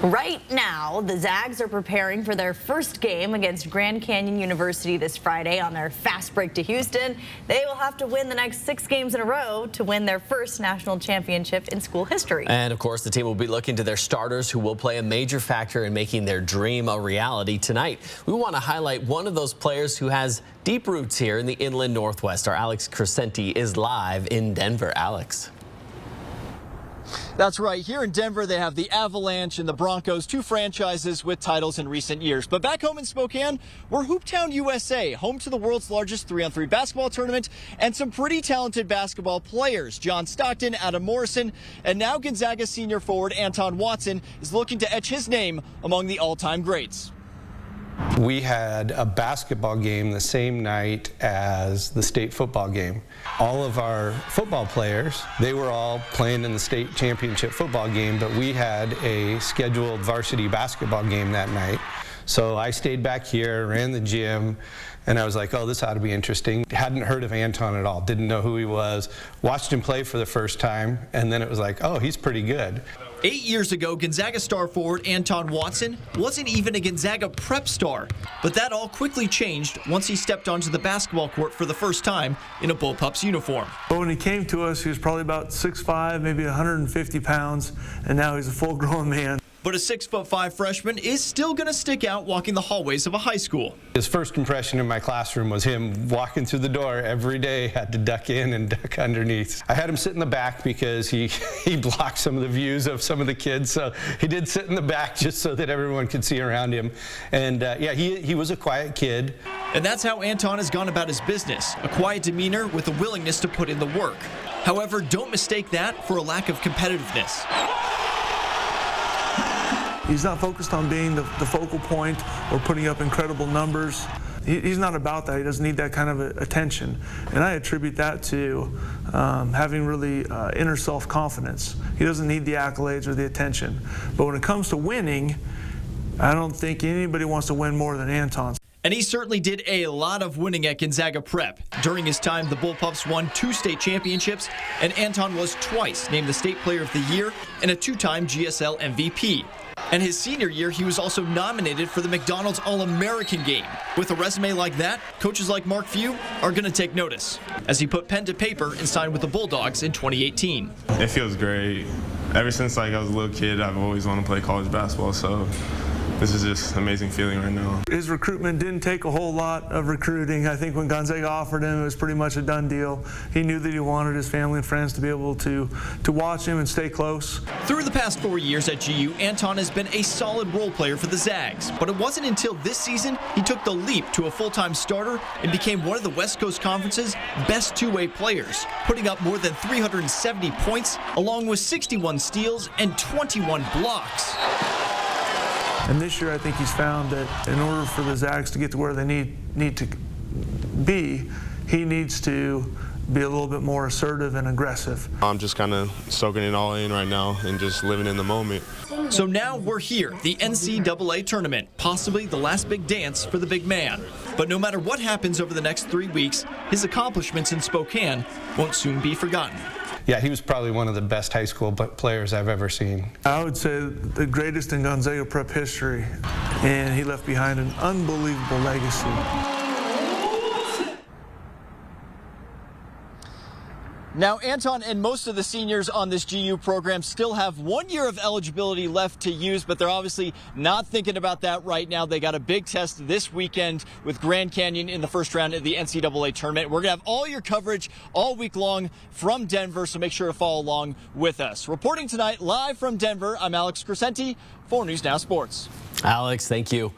Right now, the Zags are preparing for their first game against Grand Canyon University this Friday on their fast break to Houston. They will have to win the next 6 games in a row to win their first national championship in school history. And of course, the team will be looking to their starters, who will play a major factor in making their dream a reality tonight. We want to highlight one of those players who has deep roots here in the Inland Northwest. Our Alex Crescenti is live in Denver. Alex. That's right. Here in Denver, they have the Avalanche and the Broncos, 2 franchises with titles in recent years. But back home in Spokane, we're Hooptown, USA, home to the world's largest 3-on-3 basketball tournament and some pretty talented basketball players. John Stockton, Adam Morrison, and now Gonzaga senior forward Anton Watson is looking to etch his name among the all-time greats. We had a basketball game the same night as the state football game. All of our football players, they were all playing in the state championship football game, but we had a scheduled varsity basketball game that night. So I stayed back here, ran the gym, and I was like, oh, this ought to be interesting. Hadn't heard of Anton at all, didn't know who he was. Watched him play for the first time, and then it was like, oh, he's pretty good. 8 years ago, Gonzaga star forward Anton Watson wasn't even a Gonzaga Prep star. But that all quickly changed once he stepped onto the basketball court for the first time in a Bullpups uniform. But when he came to us, he was probably about 6'5", maybe 150 pounds, and now he's a full-grown man. But a 6'5" freshman is still going to stick out walking the hallways of a high school. His first impression in my classroom was him walking through the door every day, had to duck in and duck underneath. I had him sit in the back because he blocked some of the views of some of the kids, so he did sit in the back just so that everyone could see around him. And yeah, he was a quiet kid. And that's how Anton has gone about his business, a quiet demeanor with a willingness to put in the work. However, don't mistake that for a lack of competitiveness. He's not focused on being the focal point or putting up incredible numbers. He's not about that. He doesn't need that kind of attention. And I attribute that to having really inner self-confidence. He doesn't need the accolades or the attention. But when it comes to winning, I don't think anybody wants to win more than Anton. And he certainly did a lot of winning at Gonzaga Prep. During his time, the Bullpups won 2 state championships, and Anton was twice named the State Player of the Year and a 2-time GSL MVP. And his senior year, he was also nominated for the McDonald's All-American game. With a resume like that, coaches like Mark Few are going to take notice as he put pen to paper and signed with the Bulldogs in 2018. It feels great. Ever since I was a little kid, I've always wanted to play college basketball, so this is just an amazing feeling right now. His recruitment didn't take a whole lot of recruiting. I think when Gonzaga offered him, it was pretty much a done deal. He knew that he wanted his family and friends to be able to watch him and stay close. Through the past 4 years at GU, Anton has been a solid role player for the Zags. But it wasn't until this season he took the leap to a full-time starter and became one of the West Coast Conference's best 2-way players, putting up more than 370 points, along with 61 steals and 21 blocks. And this year, I think he's found that in order for the Zags to get to where they need to be, he needs to be a little bit more assertive and aggressive. I'm just kind of soaking it all in right now and just living in the moment. So now we're here, the NCAA tournament, possibly the last big dance for the big man. But no matter what happens over the next 3 weeks, his accomplishments in Spokane won't soon be forgotten. Yeah, he was probably one of the best high school players I've ever seen. I would say the greatest in Gonzaga Prep history, and he left behind an unbelievable legacy. Now, Anton and most of the seniors on this GU program still have 1 year of eligibility left to use, but they're obviously not thinking about that right now. They got a big test this weekend with Grand Canyon in the first round of the NCAA tournament. We're going to have all your coverage all week long from Denver, so make sure to follow along with us. Reporting tonight live from Denver, I'm Alex Crescenti for News Now Sports. Alex, thank you.